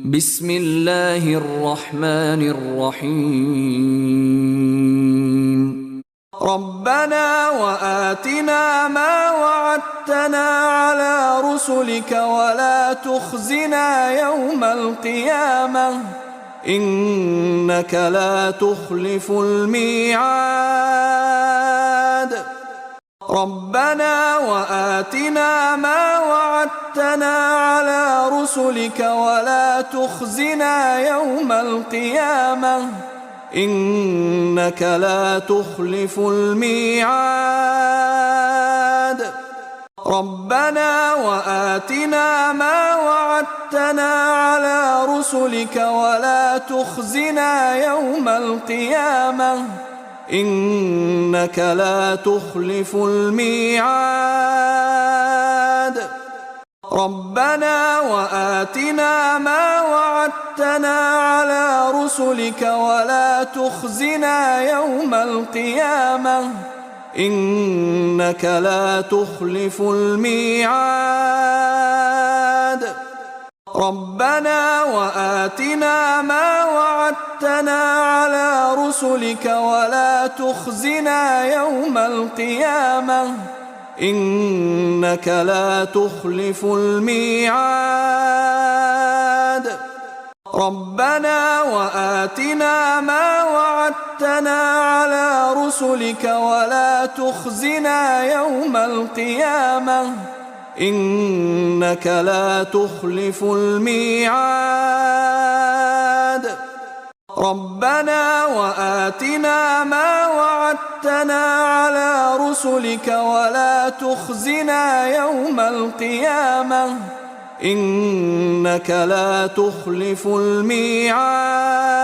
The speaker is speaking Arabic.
بسم الله الرحمن الرحيم. ربنا وآتنا ما وعدتنا على رسلك ولا تخزنا يوم القيامة إنك لا تخلف الميعاد. ربنا وآتنا ما وعدتنا على رسلك ولا تخزنا يوم القيامة إنك لا تخلف الميعاد. ربنا وآتنا ما وعدتنا على رسلك ولا تخزنا يوم القيامة إنك لا تخلف الميعاد. ربنا وآتنا ما وعدتنا على رسلك ولا تخزنا يوم القيامة إنك لا تخلف الميعاد. ربنا وآتنا ما وعدتنا على رسلك ولا تخزنا يوم القيامة إنك لا تخلف الميعاد. ربنا وآتنا ما وعدتنا على رسلك ولا تخزنا يوم القيامة إنك لا تخلف الميعاد. ربنا وآتنا ما وعدتنا على رسلك ولا تخزنا يوم القيامة إنك لا تخلف الميعاد.